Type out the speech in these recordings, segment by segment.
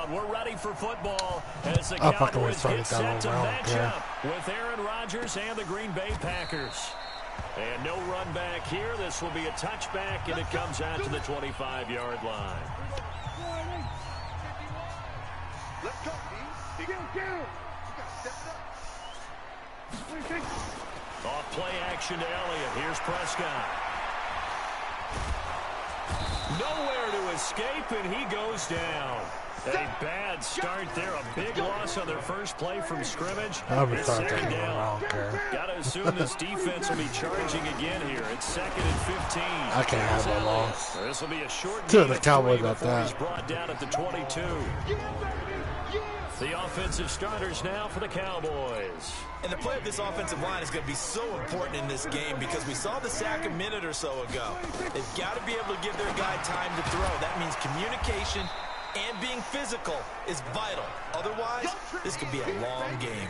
crowd. We're ready for football as the Cowboys get set to match up with Aaron Rodgers and the Green Bay Packers. And no run back here. This will be a touchback, and it comes out to the 25-yard line. Let's go, Off play action to Elliott. Here's Prescott. Nowhere to escape, and he goes down. A bad start there. A big loss on their first play from scrimmage. It's second down. Got to assume this defense will be charging again here. It's 2nd and 15. I can't have a loss. This will be a short to the Cowboys at that. He's brought down at the 22. The offensive starters now for the Cowboys. And the play of this offensive line is going to be so important in this game because we saw the sack a minute or so ago. They've got to be able to give their guy time to throw. That means communication and being physical is vital. Otherwise, this could be a long game.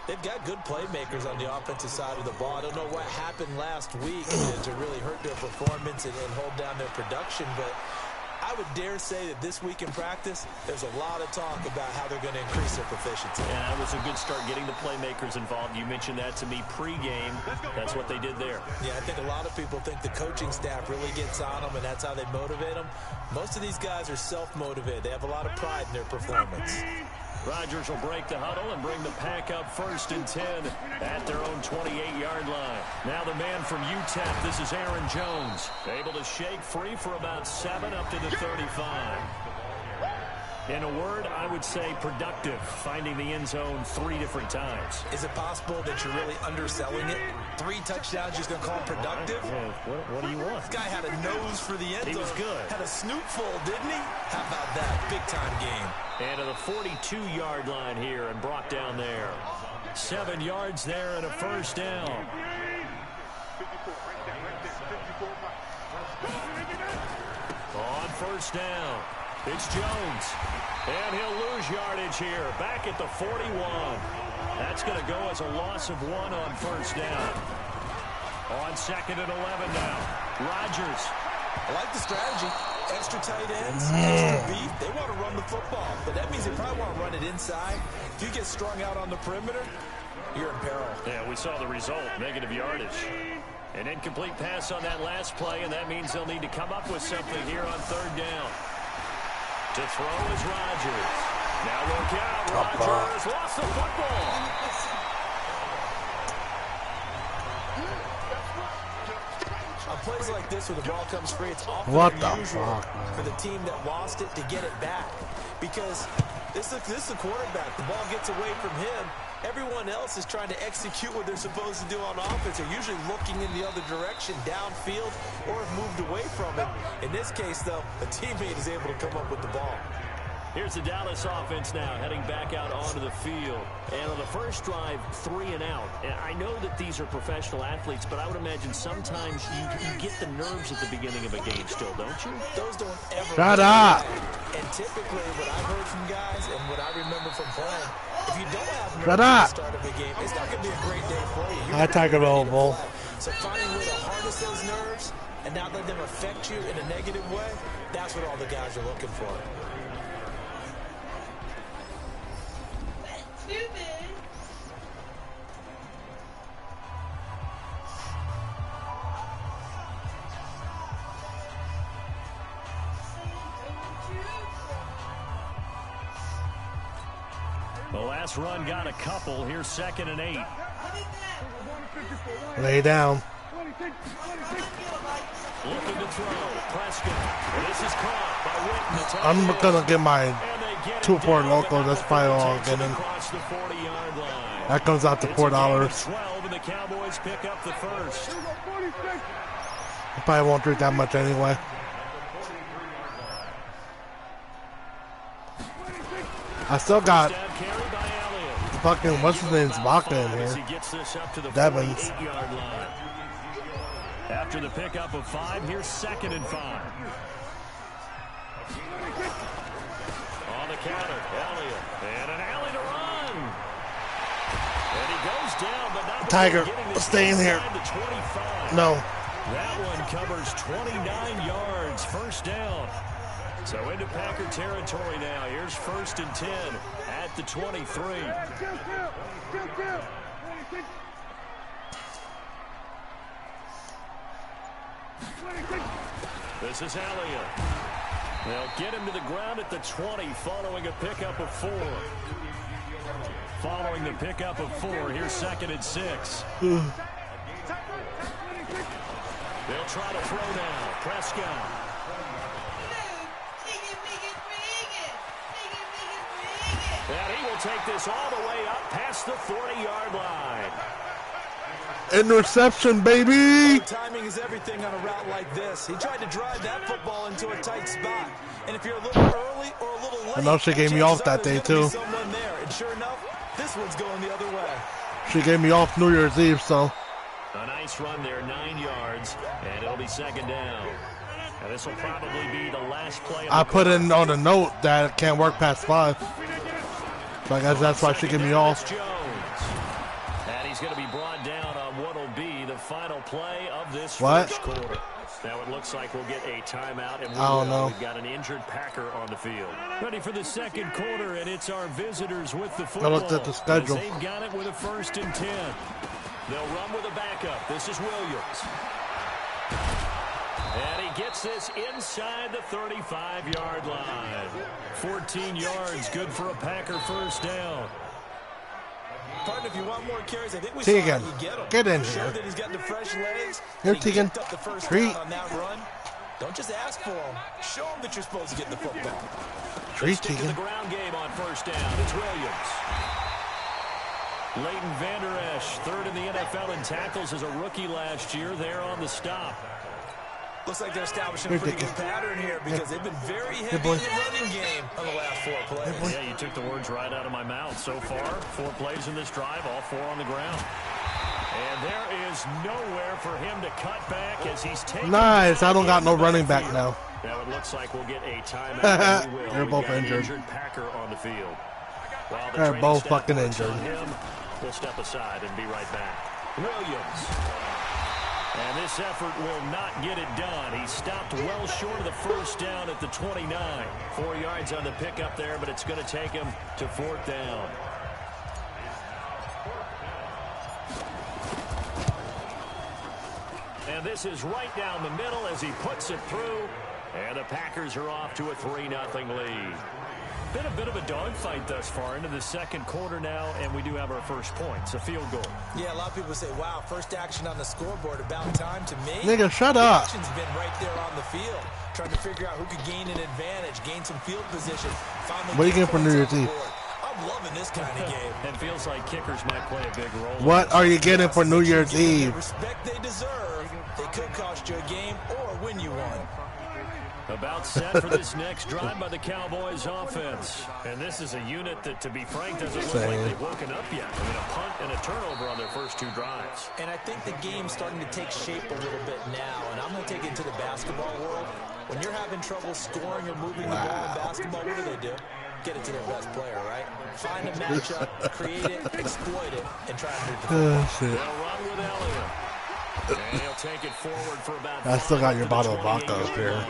They've got good playmakers on the offensive side of the ball. I don't know what happened last week to really hurt their performance and hold down their production, but I would dare say that this week in practice, there's a lot of talk about how they're going to increase their proficiency. Yeah, that was a good start getting the playmakers involved. You mentioned that to me pregame. That's what they did there. Yeah, I think a lot of people think the coaching staff really gets on them, and that's how they motivate them. Most of these guys are self-motivated. They have a lot of pride in their performance. Rodgers will break the huddle and bring the pack up 1st and 10 at their own 28-yard line. Now the man from UTEP, this is Aaron Jones. Able to shake free for about 7 up to the 35. In a word, I would say productive, finding the end zone 3 different times. Is it possible that you're really underselling it? 3 touchdowns, just going to call him productive? Yeah, what do you want? This guy had a nose for the end zone. He was good. Had a snootful, didn't he? How about that? Big-time game. And to the 42-yard line here and brought down there. 7 yards there and a first down. On first down, it's Jones. And he'll lose yardage here. Back at the 41. That's going to go as a loss of 1 on first down. On 2nd and 11 now. Rodgers. I like the strategy. Extra tight ends, extra beef. They want to run the football, but that means they probably want to run it inside. If you get strung out on the perimeter, you're in peril. Yeah, we saw the result, negative yardage. An incomplete pass on that last play, and that means they'll need to come up with something here on 3rd down. To throw is Rodgers. Now look out, Rodgers lost the football. On plays like this where the ball comes free, it's often unusual for the team that lost it to get it back. Because this is the quarterback. The ball gets away from him. Everyone else is trying to execute what they're supposed to do on offense. They're usually looking in the other direction, downfield, or have moved away from it. In this case, though, a teammate is able to come up with the ball. Here's the Dallas offense now heading back out onto the field. And on the first drive, 3 and out. And I know that these are professional athletes, but I would imagine sometimes you get the nerves at the beginning of a game still, don't you? Those don't ever... Shut up! And typically what I've heard from guys and what I remember from playing, if you don't have nerves Shut at up! the start of a game, it's not going to be a great day for you. I take it all, Bull. So finding a way to harness those nerves and not let them affect you in a negative way, that's what all the guys are looking for. The last run got a couple. Here's 2nd and 8. Lay down. Looking to throw. Prescott. This is caught by I'm going to get my 2-4 local. That's probably all I'm getting. That comes out to $4. 12, and the Cowboys pick up the first. I probably won't drink that much anyway. I still got fucking what's his name's vodka in here. Devins. After the pickup of 5, here's 2nd and 5. On the counter, Elliott. And an alley to run. And he goes down, but not Tiger, stay in here. No. That one covers 29 yards. First down. So into Packer territory now. Here's 1st and 10 at the 23. This is Elliott. They'll get him to the ground at the 20 following a pickup of 4. Following the pickup of 4, here's 2nd and 6. They'll try to throw now. Prescott. And he will take this all the way up past the 40-yard line. Interception, baby! Timing is everything on a route like this. He tried to drive that football into a tight spot. And if you're a little early or a little late, I know she gave me off that day, too. Someone there. And sure enough, this one's going the other way. She gave me off New Year's Eve, so. A nice run there, 9 yards, and it'll be 2nd down. And this will probably be the last play. I put in on the note that it can't work past 5. So I guess that's why she gave me off. And he's going to be brought down on what will be the final play of this first quarter. Now it looks like we'll get a timeout, and I don't know. We've got an injured Packer on the field. Ready for the 2nd quarter, and it's our visitors with the football. I looked at the schedule. They've got it with a 1st and 10. They'll run with a backup. This is Williams. And he gets this inside the 35-yard line. 14 yards, good for a Packer 1st down. Partner, if you want more carries, I think we Tegan, get in here. here. That he's got the fresh legs. Here, Tegan. Treat. On that run. Don't just ask for him. Show him that you're supposed to get the football. Treat, Tegan. The ground game on 1st down. It's Williams. Leighton Vander Esch, 3rd in the NFL in tackles as a rookie last year. There on the stop. Looks like they're establishing a pretty good pattern here because they've been very heavy in the running game on the last 4 plays. Yeah, you took the words right out of my mouth. So far, 4 plays in this drive, all 4 on the ground. And there is nowhere for him to cut back as he's taking. Nice. I don't got no running back now. Now it looks like we'll get a timeout. They're both injured. Packer on the field. While the They're both fucking injured. We'll step aside and be right back. Williams. And this effort will not get it done. He stopped well short of the 1st down at the 29. 4 yards on the pickup there, but it's going to take him to 4th down. And this is right down the middle as he puts it through. And the Packers are off to a 3-0 lead. Been a bit of a dogfight thus far into the 2nd quarter now, and we do have our first points, a field goal. Yeah, a lot of people say, wow, first action on the scoreboard, about time. To me, nigga, shut up. Action's been right there on the field, trying to figure out who could gain an advantage, gain some field position. What are you getting for New Year's Eve? I'm loving this kind of game. It feels like kickers might play a big role. What are you getting for New Year's Eve? The respect they deserve. They could cost you a game or win you one. About set for this next drive by the Cowboys offense. And this is a unit that, to be frank, doesn't look like they've woken up yet. I mean, a punt and a turnover on their first 2 drives. And I think the game's starting to take shape a little bit now. And I'm going to take it into the basketball world. When you're having trouble scoring or moving the ball in basketball, what do? Get it to their best player, right? Find a matchup, create it, exploit it, and try to move the ball. They'll run with Elliott. And he'll take it forward for about I still got your bottle of vodka up here.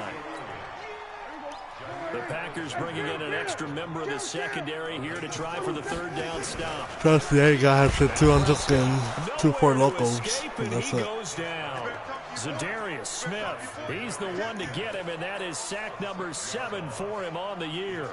The Packers bringing in an extra member of the secondary here to try for the 3rd down stop. Trust me, I ain't gonna have shit too. I'm just getting 2 4 locals. And that's it. Goes down. Zadarius Smith, he's the one to get him, and that is sack number 7 for him on the year.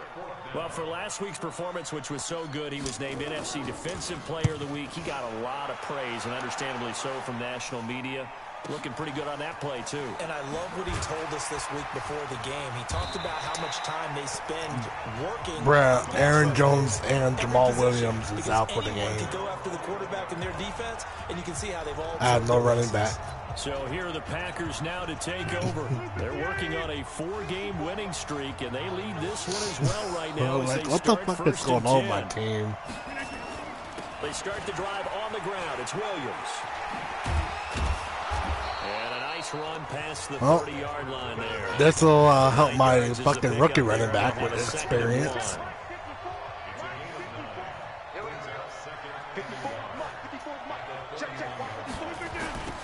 Well, for last week's performance, which was so good, he was named NFC Defensive Player of the Week. He got a lot of praise, and understandably so, from national media. Looking pretty good on that play, too. And I love what he told us this week before the game. He talked about how much time they spend working. Bruh, Aaron Jones and Jamal Williams is out for the game. Go after the quarterback in their defense, and you can see how they've all. I have no running back. So here are the Packers now to take over. They're working on a 4-game winning streak, and they lead this one as well right now. Like, what the fuck is going on with my team? They start the drive on the ground. It's Williams. And a nice run past the 30-yard line there. This will help my fucking rookie running back with his experience.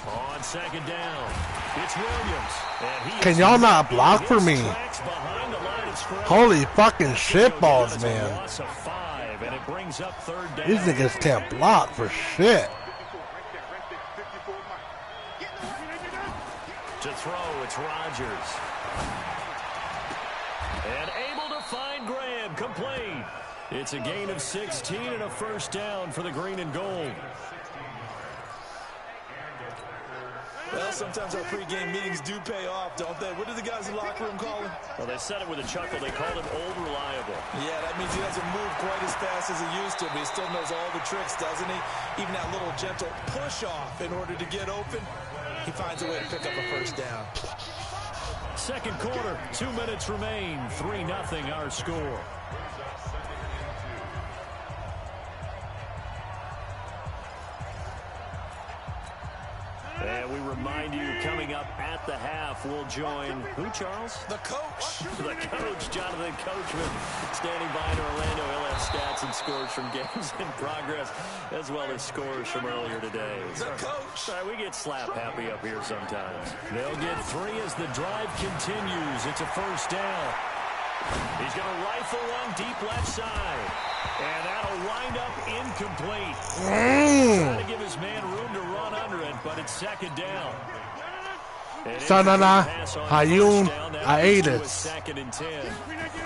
On 2nd down, it's Williams. And can y'all not block for me? Behind the line of Holy fucking shit balls, man. Loss of 5, and it brings up third down. These niggas can't block for shit. To throw, it's Rodgers. And able to find Graham, complete. It's a gain of 16 and a first down for the green and gold. Well, sometimes our pregame meetings do pay off, don't they? What do the guys in the locker room call him? Well, they said it with a chuckle. They called him Old Reliable. Yeah, that means he doesn't move quite as fast as he used to, but he still knows all the tricks, doesn't he? Even that little gentle push-off in order to get open. He finds a way to pick up a first down. Second quarter, 2 minutes remain. 3-0 our score. And we remind you, coming up at the half, we'll join who, Charles? The coach. The coach, Jonathan Coachman, standing by in Orlando. He'll have stats and scores from games in progress, as well as scores from earlier today. The coach. All right, we get slap happy up here sometimes. They'll get 3 as the drive continues. It's a first down. He's going to rifle one deep left side. And that'll wind up incomplete. Trying to give his man room to run under it, but it's second down. Sanana, Hayun, Aedis. Second and 10.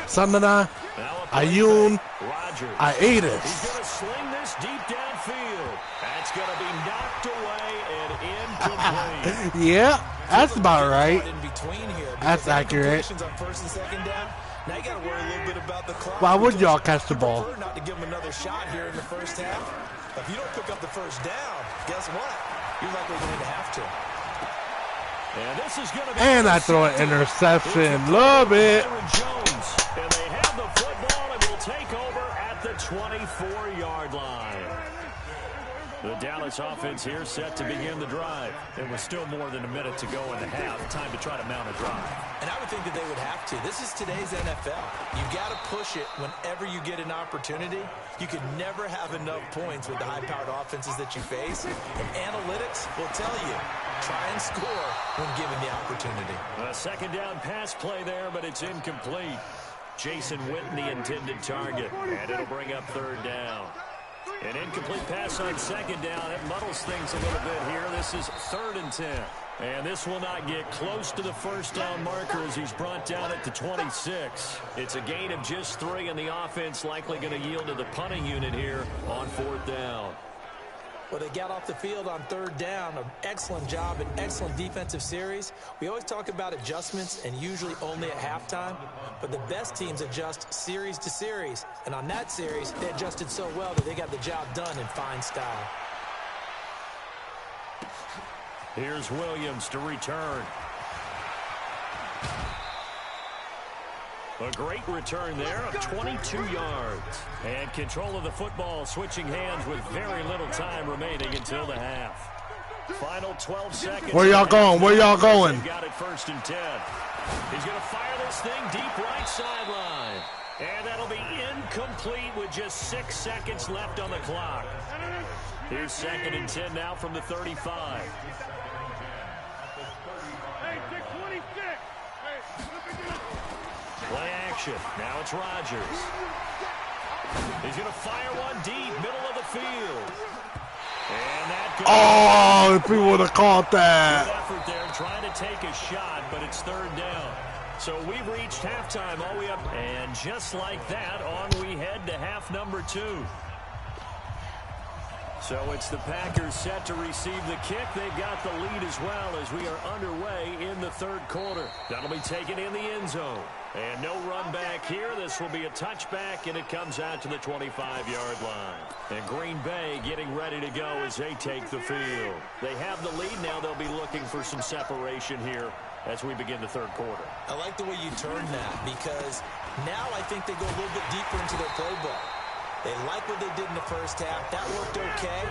Sanana, Hayun, Aedis. He's going to sling this deep downfield. That's going to be knocked away and incomplete. Yeah, that's about right. In between here, that's accurate. On first and second down. Now you got to worry a little bit about the clock. Why would y'all catch the ball? Not to give him another shot here in the first half. If you don't pick up the first down, guess what? You're likely going to have to. And this is going to be I throw an interception. Love it. Jones, and they have the football and will take over at the 24-yard line. The Dallas offense here set to begin the drive. There was still more than a minute to go in the half. Time to try to mount a drive. And I would think that they would have to. This is today's NFL. You've got to push it whenever you get an opportunity. You can never have enough points with the high-powered offenses that you face. And analytics will tell you, try and score when given the opportunity. A second down pass play there, but it's incomplete. Jason Witten, the intended target. And it'll bring up third down. An incomplete pass on second down. It muddles things a little bit here. This is 3rd and 10. And this will not get close to the first down marker as he's brought down at the 26. It's a gain of just 3, and the offense likely going to yield to the punting unit here on 4th down. Well, they got off the field on 3rd down. An excellent job, an excellent defensive series. We always talk about adjustments and usually only at halftime. But the best teams adjust series to series. And on that series, they adjusted so well that they got the job done in fine style. Here's Williams to return. A great return there of 22 yards. And control of the football, switching hands with very little time remaining until the half. Final 12 seconds. Where y'all going? Where y'all going? Got it 1st and 10. He's going to fire this thing deep right sideline. And that'll be incomplete with just 6 seconds left on the clock. Here's 2nd and 10 now from the 35. Play action. Now it's Rodgers. He's going to fire one deep, middle of the field. And that goes. Oh, if we would have caught that. Good effort there, trying to take a shot, but it's 3rd down. So we've reached halftime all the way up. And just like that, on we head to half number 2. So it's the Packers set to receive the kick. They've got the lead as well as we are underway in the 3rd quarter. That'll be taken in the end zone. And no run back here. This will be a touchback, and it comes out to the 25-yard line. And Green Bay getting ready to go as they take the field. They have the lead. Now they'll be looking for some separation here as we begin the 3rd quarter. I like the way you turned that because now I think they go a little bit deeper into their playbook. They like what they did in the first half. That worked okay.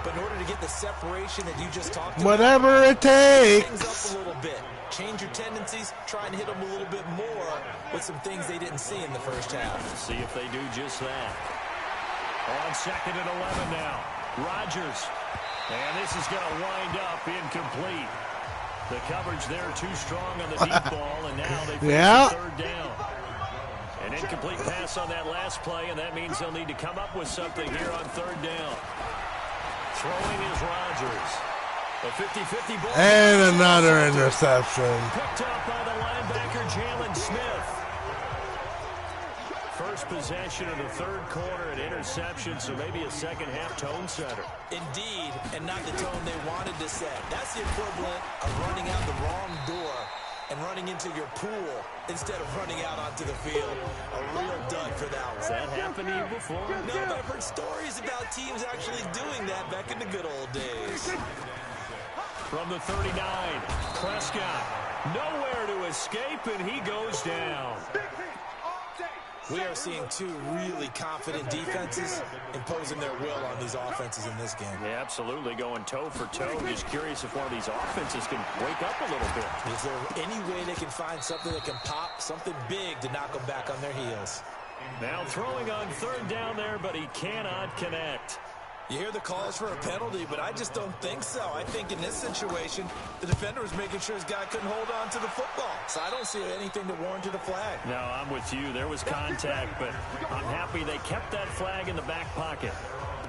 But in order to get the separation that you just talked about, whatever it takes. Things up a little bit. Change your tendencies. Try and hit them a little bit more with some things they didn't see in the first half. See if they do just that. On 2nd and 11 now. Rodgers. And this is going to wind up incomplete. The coverage there too strong on the deep ball, and now they face 3rd down. An incomplete pass on that last play, and that means they'll need to come up with something here on third down. Throwing is Rodgers. A 50-50 ball. And another interception. Picked up by the linebacker, Jalen Smith. First possession of the third quarter, an interception, so maybe a second-half tone setter. Indeed, and not the tone they wanted to set. That's the equivalent of running out the wrong door and running into your pool instead of running out onto the field. A real dud for that one. Has that happened to you before? No, but I've heard stories about teams actually doing that back in the good old days. From the 39, Prescott nowhere to escape, and he goes down. We are seeing two really confident defenses imposing their will on these offenses in this game. Yeah, absolutely, going toe for toe. Just curious if one of these offenses can wake up a little bit. Is there any way they can find something that can pop, something big to knock them back on their heels? Now throwing on third down there, but he cannot connect. You hear the calls for a penalty, but I just don't think so. I think in this situation, the defender was making sure his guy couldn't hold on to the football. So I don't see anything to warrant a flag. No, I'm with you. There was contact, but I'm happy they kept that flag in the back pocket.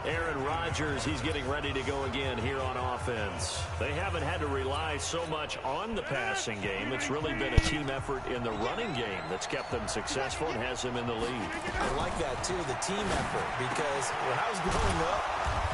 Aaron Rodgers, he's getting ready to go again here on offense. They haven't had to rely so much on the passing game. It's really been a team effort in the running game that's kept them successful and has them in the lead. I like that, too, the team effort, because when I was growing up,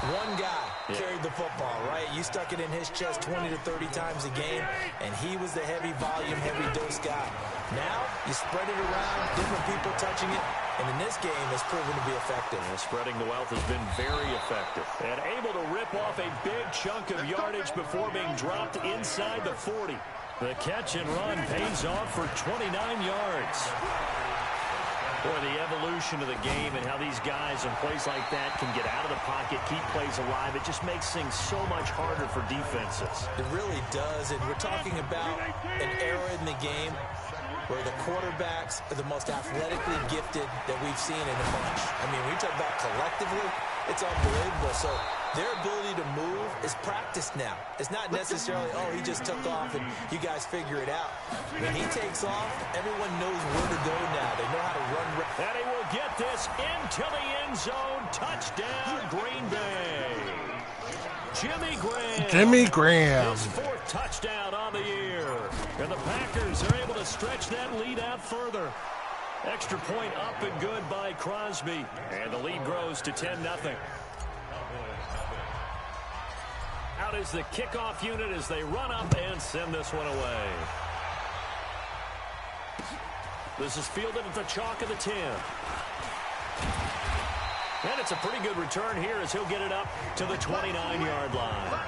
one guy carried the football, right? You stuck it in his chest 20 to 30 times a game, and he was the heavy volume, heavy dose guy. Now, you spread it around, different people touching it, and in this game, it's proven to be effective. Spreading the wealth has been very effective. And able to rip off a big chunk of yardage before being dropped inside the 40. The catch and run pays off for 29 yards. Boy, the evolution of the game and how these guys in plays like that can get out of the pocket, keep plays alive, it just makes things so much harder for defenses. It really does, and we're talking about an era in the game where the quarterbacks are the most athletically gifted that we've seen in a bunch. I mean, when you talk about collectively, it's unbelievable. So their ability to move is practiced now. It's not necessarily, oh, he just took off and you guys figure it out. When he takes off, everyone knows where to go now. They know how to run. And he will get this into the end zone. Touchdown, Green Bay. Jimmy Graham. Jimmy Graham. His fourth touchdown on the year. And the Packers are able to stretch that lead out further. Extra point up and good by Crosby. And the lead grows to 10-0. Out is the kickoff unit as they run up and send this one away. This is fielded at the chalk of the 10. And it's a pretty good return here as he'll get it up to the 29-yard line.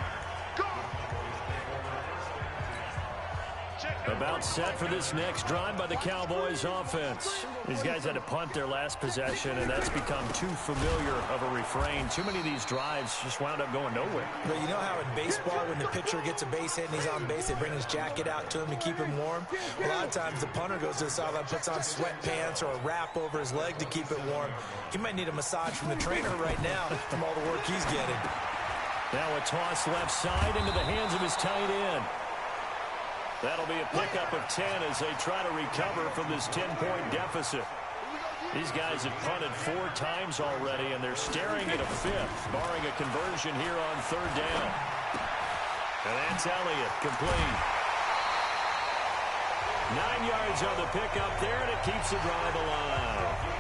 About set for this next drive by the Cowboys offense. These guys had to punt their last possession, and that's become too familiar of a refrain. Too many of these drives just wound up going nowhere. But you know how in baseball, when the pitcher gets a base hit and he's on base, they bring his jacket out to him to keep him warm? A lot of times the punter goes to the sideline, puts on sweatpants or a wrap over his leg to keep it warm. He might need a massage from the trainer right now from all the work he's getting. Now a toss left side into the hands of his tight end. That'll be a pickup of 10 as they try to recover from this 10-point deficit. These guys have punted 4 times already, and they're staring at a 5th, barring a conversion here on third down. And that's Elliott, complete. 9 yards on the pickup there, and it keeps the drive alive.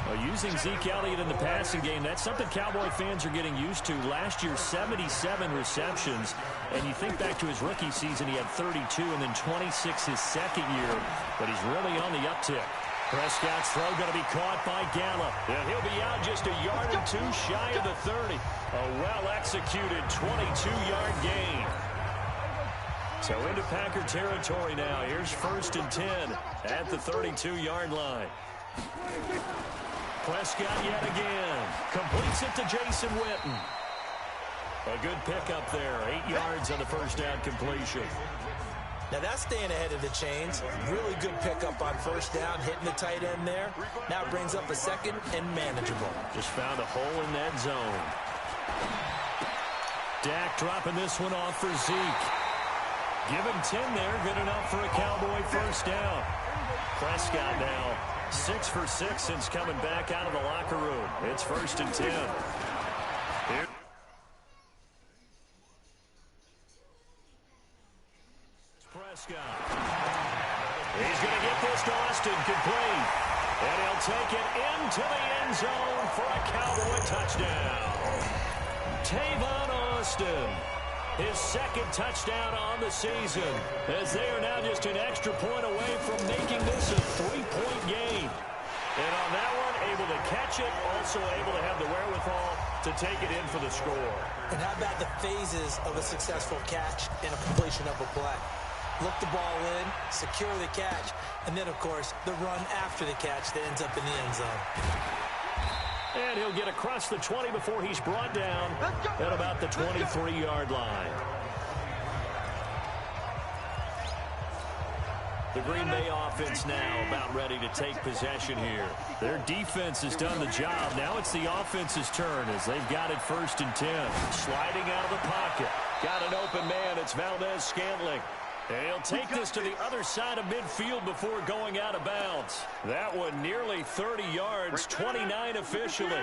Well, using Zeke Elliott in the passing game, that's something Cowboy fans are getting used to. Last year, 77 receptions. And you think back to his rookie season, he had 32 and then 26 his second year. But he's really on the uptick. Prescott's throw going to be caught by Gallup. And he'll be out just a yard or two shy of the 30. A well-executed 22-yard gain. So into Packer territory now. Here's 1st and 10 at the 32-yard line. Prescott yet again. Completes it to Jason Witten. A good pickup there. 8 yards on the first down completion. Now that's staying ahead of the chains. Really good pickup on first down, hitting the tight end there. Now brings up a second and manageable. Just found a hole in that zone. Dak dropping this one off for Zeke. Give him 10 there. Good enough for a Cowboy first down. Prescott now 6 for 6 since coming back out of the locker room. It's 1st and 10. Here. Prescott. He's going to get this to Austin complete. And he'll take it into the end zone for a Cowboy touchdown. Tavon Austin, his 2nd touchdown on the season, as they are now just an extra point away from making this a 3-point game. And on that one, able to catch it, also able to have the wherewithal to take it in for the score. And how about the phases of a successful catch and a completion of a play? Look the ball in, secure the catch, and then, of course, the run after the catch that ends up in the end zone. And he'll get across the 20 before he's brought down at about the 23-yard line. The Green Bay offense now about ready to take possession here. Their defense has done the job. Now it's the offense's turn as they've got it 1st and 10. Sliding out of the pocket. Got an open man. It's Valdez-Scantling. And he'll take this to the other side of midfield before going out of bounds. That one nearly 30 yards, 29 officially.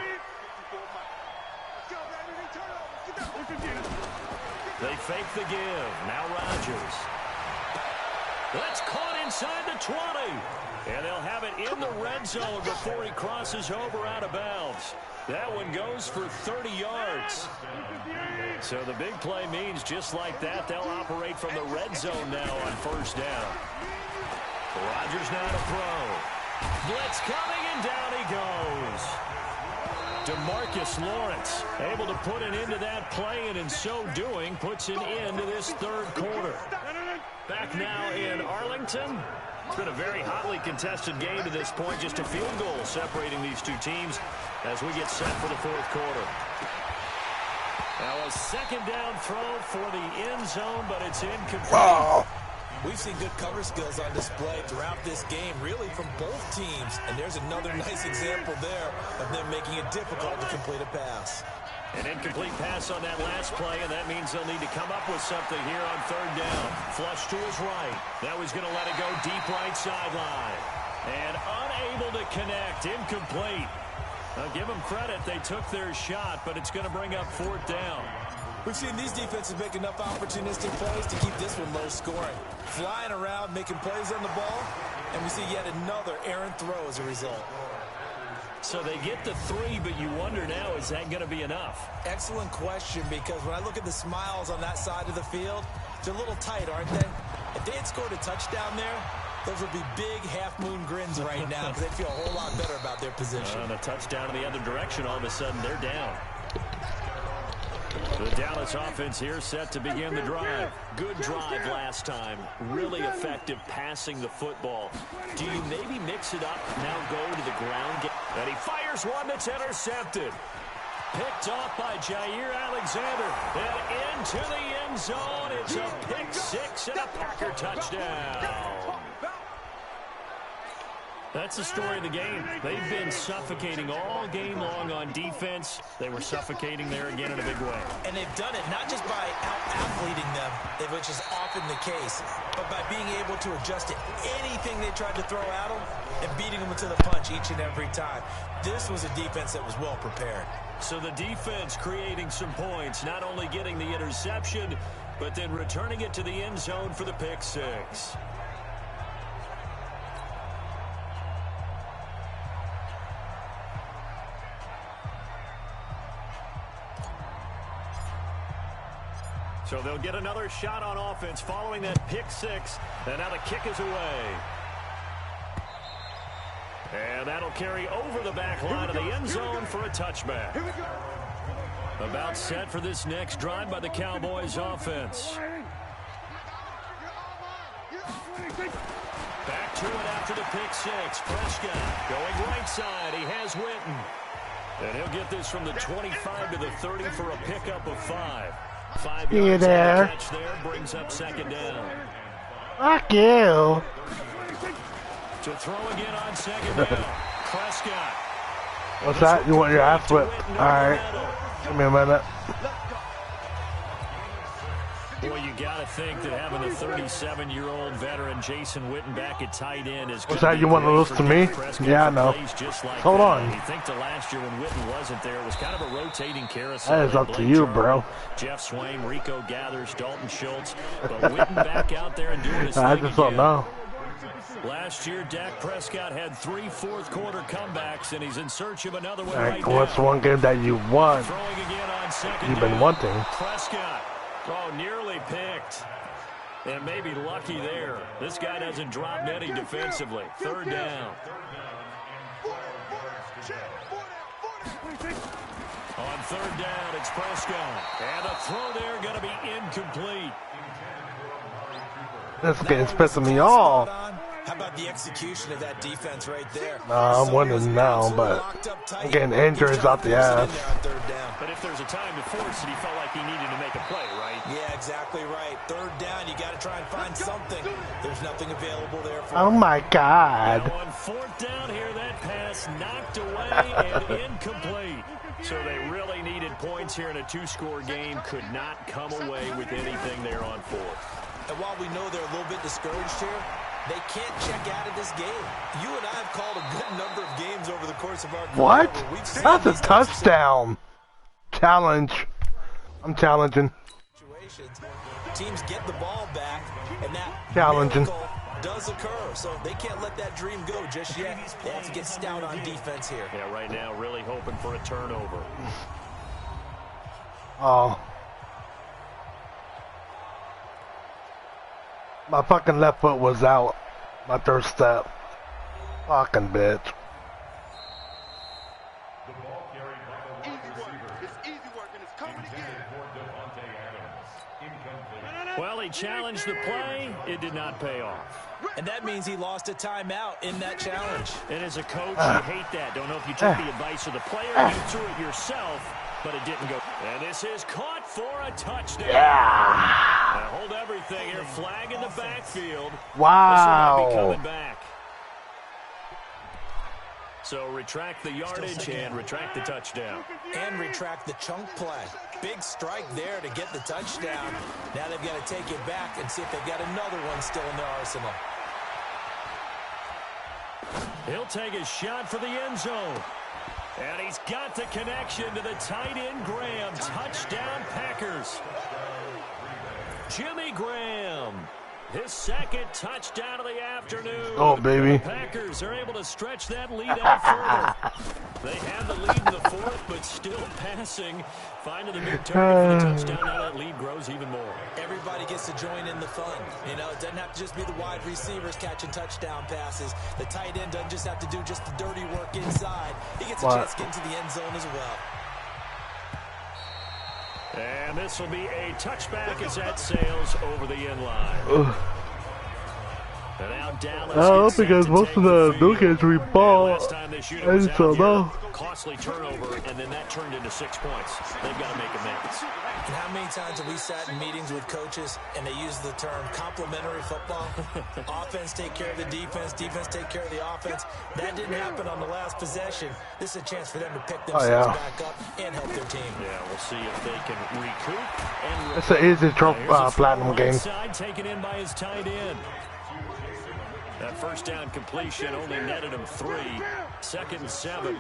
They fake the give. Now Rodgers. That's caught inside the 20. And they'll have it in the red zone before he crosses over out of bounds. That one goes for 30 yards. So the big play means just like that, they'll operate from the red zone now on 1st down. Rodgers now to throw. Blitz coming, and down he goes. DeMarcus Lawrence able to put an end to that play, and in so doing, puts an end to this 3rd quarter. Back now in Arlington. It's been a very hotly contested game to this point. Just a field goal separating these two teams as we get set for the 4th quarter. Now a 2nd down throw for the end zone, but it's incomplete. We've seen good cover skills on display throughout this game, really from both teams. And there's another nice example there of them making it difficult to complete a pass. An incomplete pass on that last play, and that means they'll need to come up with something here on 3rd down. Flush to his right. Now he's going to let it go deep right sideline. And unable to connect. Incomplete. I'll give them credit. They took their shot, but it's going to bring up 4th down. We've seen these defenses make enough opportunistic plays to keep this one low scoring. Flying around, making plays on the ball, and we see yet another errant throw as a result. So they get the 3, but you wonder now, is that going to be enough? Excellent question, because when I look at the smiles on that side of the field, they're a little tight, aren't they? If they had scored a touchdown there, those would be big half-moon grins right now because they feel a whole lot better about their position. And a touchdown in the other direction, all of a sudden they're down. The Dallas offense here set to begin the drive. Good drive last time. Really effective passing the football. Do you maybe mix it up, now go to the ground? And he fires one that's intercepted. Picked off by Jair Alexander. And into the end zone. It's a pick 6 and a Packer touchdown. That's the story of the game. They've been suffocating all game long on defense. They were suffocating there again in a big way. And they've done it not just by out-athleting them, which is often the case, but by being able to adjust to anything they tried to throw at them and beating them to the punch each and every time. This was a defense that was well prepared. So the defense creating some points, not only getting the interception, but then returning it to the end zone for the pick 6. So they'll get another shot on offense following that pick 6. And now the kick is away. And that'll carry over the back line of the end zone for a touchback. About set for this next drive by the Cowboys offense. Back to it after the pick 6. Prescott going right side. He has Witten. And he'll get this from the 25 to the 30 for a pickup of 5. 5 yards there. Catch there brings up 2nd down. Fuck you. To throw again on 2nd down. Prescott. What's that? You want your ass whipped? Alright. Give me a minute. Boy, you got to think that having the 37-year-old veteran Jason Witten back at tight end is. What's that? You want to listen to me? Yeah, I know. Like hold on. You think the last year when Witten wasn't there, it was kind of a rotating carousel. That is up to you, bro. Jeff Swain, Rico Gathers, Dalton Schultz, but Witten back out there and doing his thing I just don't know. Last year, Dak Prescott had 3 fourth-quarter comebacks, and he's in search of another one Like, right what's now. one game that you won? Throwing again on second You've been down. wanting. Prescott, nearly picked, and maybe lucky there. This guy doesn't drop many defensively. Third down. On third down, it's Prescott, and the throw there going to be incomplete. This game's pissing me off. How about the execution of that defense right there? Nah, I'm winning now, but I'm getting injuries out the ass. But if there's a time to force it, he felt like he needed to make a play, right? Yeah, exactly right. Third down, you got to try and find something. There's nothing available there for Oh my God. Now on fourth down here, that pass knocked away and incomplete. So they really needed points here in a 2-score game. Could not come away with anything there on fourth. And while we know they're a little bit discouraged here, they can't check out of this game. You and I have called a good number of games over the course of our career. What? That's a touchdown. Challenge. I'm challenging. Teams get the ball back, and that Challenging. does occur. So they can't let that dream go just yet. They have to get stout on defense here. Yeah, right now really hoping for a turnover. Oh. My fucking left foot was out. My third step. Fucking bitch. Well, he challenged the play. It did not pay off. And that means he lost a timeout in that challenge. And as a coach, you hate that. Don't know if you took the advice of the player or you threw it yourself, but it didn't go. And this is caught for a touchdown. Yeah. Now hold everything here. Flag in the backfield. Wow. This will not be coming back. So retract the yardage and retract the touchdown. And retract the chunk play. Big strike there to get the touchdown. Now they've got to take it back and see if they've got another one still in their arsenal. He'll take a shot for the end zone. And he's got the connection to the tight end Graham. Touchdown Packers. Jimmy Graham. His second touchdown of the afternoon. Oh, baby. The Packers are able to stretch that lead out further. They have the lead in the fourth, but still passing. Finding the big target for the touchdown. Now that lead grows even more. Everybody gets to join in the fun. You know, it doesn't have to just be the wide receivers catching touchdown passes. The tight end doesn't just have to do just the dirty work inside. He gets a chance to get into the end zone as well. And this will be a touchback as that sails over the end line. And now Dallas because most of the new games we bought, and so no. Costly turnover, and then that turned into 6 points. They've got to make amends. And how many times have we sat in meetings with coaches and they use the term complementary football? Offense take care of the defense, defense take care of the offense. That didn't happen on the last possession. This is a chance for them to pick themselves back up and help their team. Yeah, we'll see if they can recoup. And it's an easy platinum game. Side taken in by his tight end. That first down completion only netted him 3. 2nd and 7.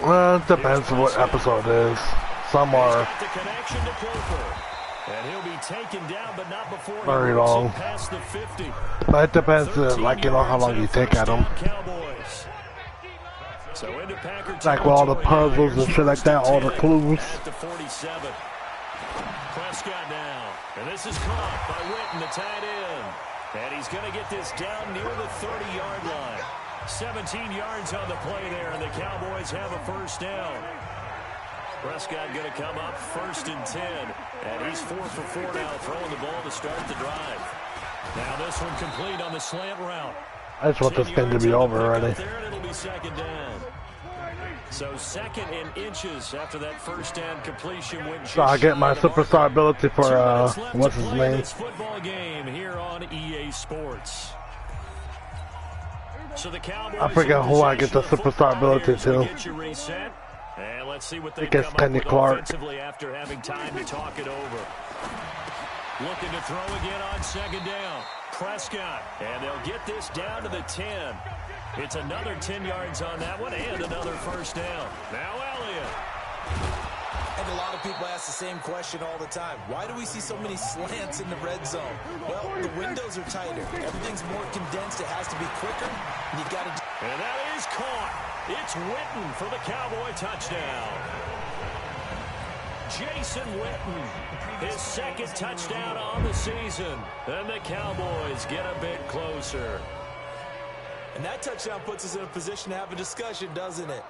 Well, it depends on what episode it is. Some are the connection to Cooper. And he'll be taken down, but not before very long. Past the 50. But it depends, like, you know, how long you take at them. So into Packer like with all the puzzles and shit like that, all the clues. At the 47. Prescott now. And this is caught by Witten, the tight end. And he's going to get this down near the 30-yard line. 17 yards on the play there, and the Cowboys have a first down. Prescott going to come up 1st and 10. And he's 4 for 4 now, throwing the ball to start the drive. Now this one complete on the slant route. I just want this thing to be over already. There, and it'll be 2nd down. So 2nd and inches after that first down completion. So I get my superstar ability for what's his name? This football game here on EA Sports. So the Cowboys, I forget who I get the superstar ability to. And let's see what they I guess come Kenny up with Clark. offensively after having time to talk it over. Looking to throw again on second down. Prescott, and they'll get this down to the 10. It's another 10 yards on that one and another first down. Now Elliott. And a lot of people ask the same question all the time. Why do we see so many slants in the red zone? Well, the windows are tighter. Everything's more condensed. It has to be quicker. And you've got to... And that is caught. It's Witten for the Cowboy touchdown. Jason Witten, his second touchdown on the season. And the Cowboys get a bit closer. And that touchdown puts us in a position to have a discussion, doesn't it?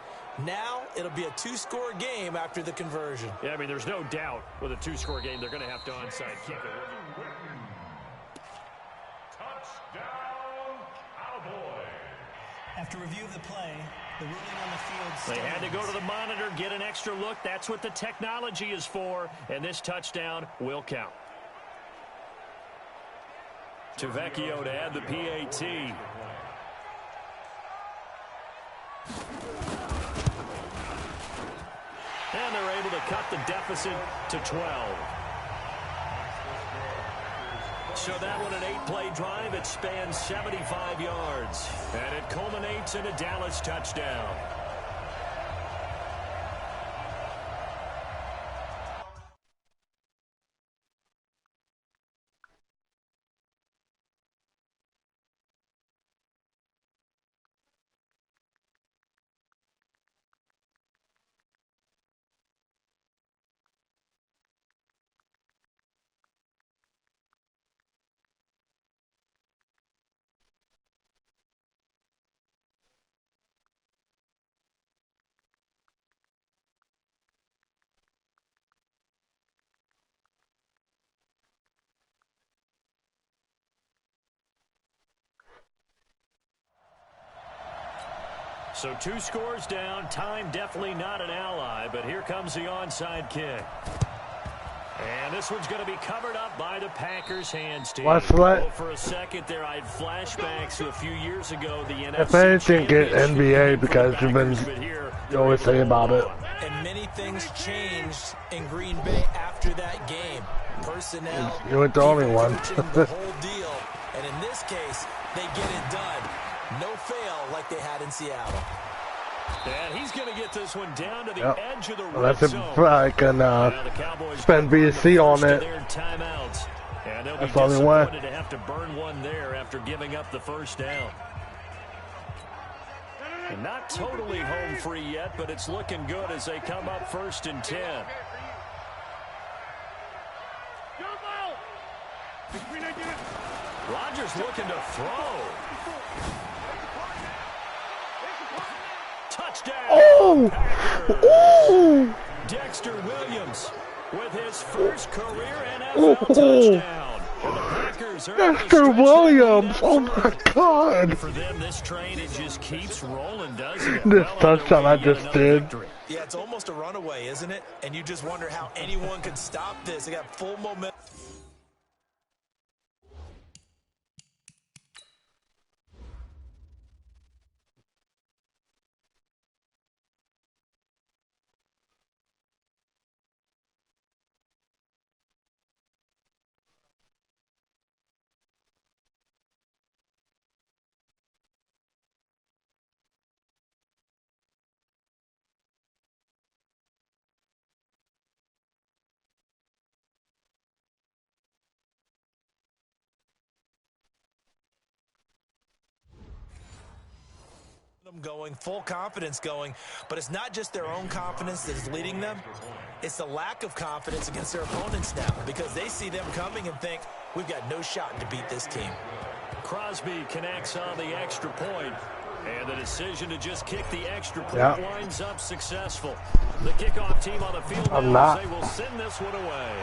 Now it'll be a two-score game after the conversion. Yeah, I mean, there's no doubt with a two-score game, they're going to have to onside kick it. Touchdown, Cowboy. After review of the play, the ruling on the field stands. They had to go to the monitor, get an extra look. That's what the technology is for, and this touchdown will count. Tavecchio to add the PAT. And they're able to cut the deficit to 12. So that one, an 8-play drive. It spans 75 yards. And it culminates in a Dallas touchdown. So 2 scores down. Time definitely not an ally, but here comes the onside kick. And this one's going to be covered up by the Packers hands team. What's what? Well, for a second there, I had flashbacks to a few years ago. The NFC If anything, get NBA because you always say about it. And many things changed in Green Bay after that game. Personnel, You weren't the only one. the whole deal. And in this case, they get it done. No fail like they had in Seattle. And he's going to get this one down to the edge of the red That's if zone. I can spend VC on it. And they'll That's be all they want. disappointed to have to burn one there after giving up the first down. And not totally home free yet, but it's looking good as they come up 1st and 10. Rodgers looking to throw. Touchdown. Oh! Oh! Dexter Williams with his first career NFL touchdown. And the Packers are Dexter Williams! Oh my God! For them, this train, it just keeps rolling, doesn't it? This touchdown I just did. Yeah, it's almost a runaway, isn't it? And you just wonder how anyone could stop this. They got full momentum. Going, full confidence going, but it's not just their own confidence that is leading them. It's the lack of confidence against their opponents now because they see them coming and think, we've got no shot to beat this team. Crosby connects on the extra point, and the decision to just kick the extra point winds up successful. The kickoff team on the field now, they will send this one away.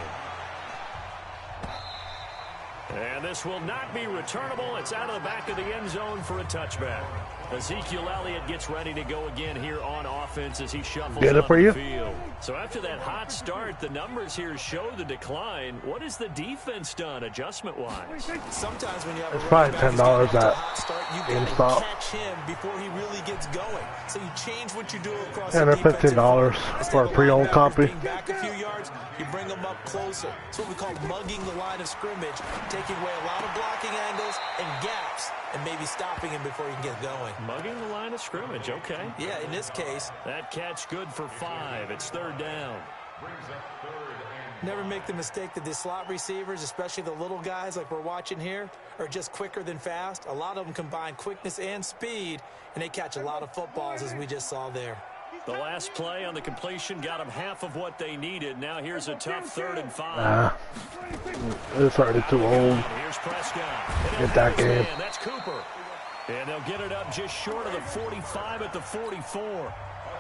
And this will not be returnable. It's out of the back of the end zone for a touchback. Ezekiel Elliott gets ready to go again here on offense as he shuffles Get it for on you. the field. So after that hot start, the numbers here show the decline. What has the defense done adjustment-wise? Sometimes when you have It's a probably running back $10 at hot start, you GameStop. got to catch him before he really gets going. So you change what you do across $10 the or defensive $15 front. for a pre-owned copy. Being back a few yards, you bring them up closer. It's what we call mugging the line of scrimmage, taking away a lot of blocking angles and gaps, and maybe stopping him before he can get going. Mugging the line of scrimmage, okay. Yeah, in this case. That catch good for 5. It's 3rd down. Never make the mistake that the slot receivers, especially the little guys like we're watching here, are just quicker than fast. A lot of them combine quickness and speed, and they catch a lot of footballs, as we just saw there. The last play on the completion got them half of what they needed. Now here's a tough 3rd and 5. Nah, it's already too old. Here's Prescott. Get that game. That's Cooper. And they'll get it up just short of the 45 at the 44.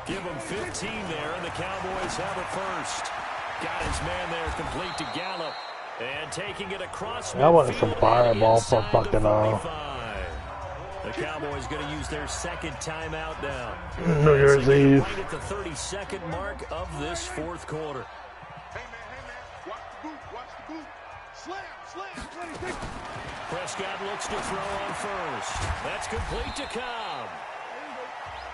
Give them 15 there, and the Cowboys have it first. Got his man there, complete to Gallup. And taking it across midfield. I wanted some fireball for fucking The Cowboys going to use their 2nd timeout now. New Year's Eve. Right at the 32nd mark of this 4th quarter. Hey, man, watch the boot, watch the boot. Slam. Prescott looks to throw on first. That's complete to Cobb.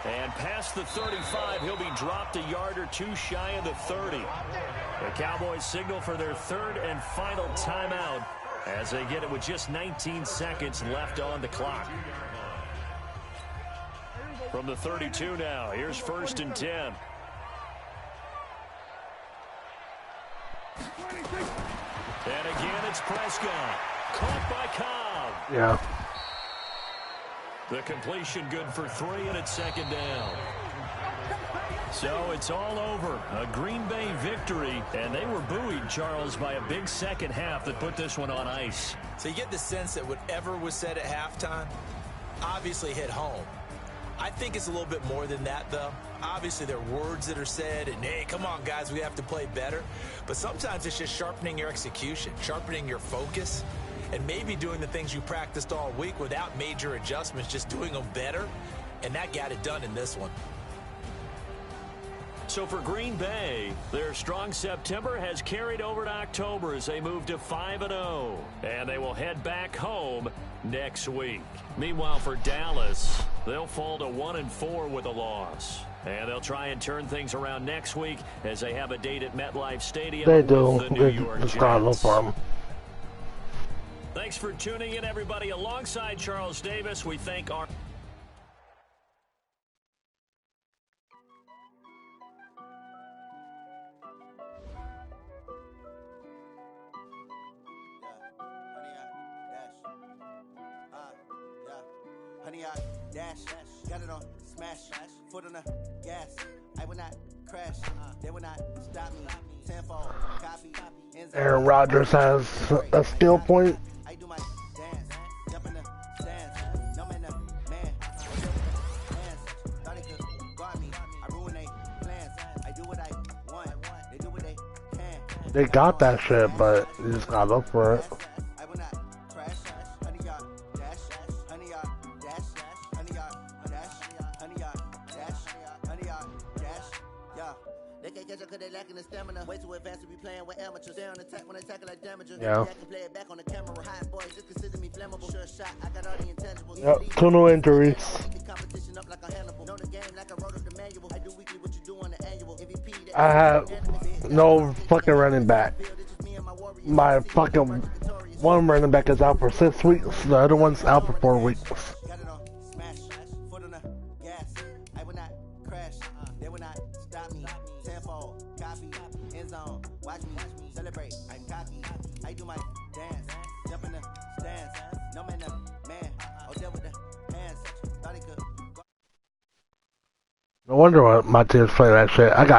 And past the 35, he'll be dropped a yard or two shy of the 30. The Cowboys signal for their 3rd and final timeout as they get it with just 19 seconds left on the clock. From the 32 now, here's 1st and 10. And again, it's Prescott. Caught by Cobb. Yeah. The completion good for 3, and it's 2nd down. So it's all over. A Green Bay victory, and they were buoyed, Charles, by a big second half that put this one on ice. So you get the sense that whatever was said at halftime obviously hit home. I think it's a little bit more than that, though. Obviously, there are words that are said, and, hey, come on, guys, we have to play better. But sometimes it's just sharpening your execution, sharpening your focus, and maybe doing the things you practiced all week without major adjustments, just doing them better. And that got it done in this one. So for Green Bay, their strong September has carried over to October as they move to 5-0. And they will head back home next week. Meanwhile, for Dallas, they'll fall to 1-4 with a loss. And they'll try and turn things around next week as they have a date at MetLife Stadium. They do. With the New York Just gotta look Jets. for them. Thanks for tuning in, everybody. Alongside Charles Davis, we thank our... Honey, I dash, got it on smash, foot on the gas. I will not crash, they will not stop me. Tenfold, copy, Aaron Rodgers has a skill point. I do my dance, jump in the stands. No man, man, thought they could guard me. I ruin they plans. I do what I want, they do what they can. They got that shit, but you just gotta look for it. I will not crash, honey, y'all dash, honey, y'all dash, honey, y'all dash, honey, y'all dash, honey, y'all dash, yeah. They can't catch up cause they lacking the stamina. Way too advanced to be playing with amateurs. They on attack when they tackle like damager. Yeah. I can play it back on the camera. Hot boys just consider me flammable. Sure shot, I got all the intangibles. Yep, 2 new injuries. Competition up like a Hannibal. Know the game like I wrote up the manual. I do weekly what you do on the annual. MVP. I have no fucking running back. My fucking one running back is out for 6 weeks. The other one's out for 4 weeks. Got it on smash, foot on the gas. I will not crash, they will not stop me. Tenfold, copy, end zone. Watch me celebrate. I'm cocky. I do my dance, jump in the stands. No man, man. Oh, there with the hands. Thought he could. No wonder why my teams play that shit. I got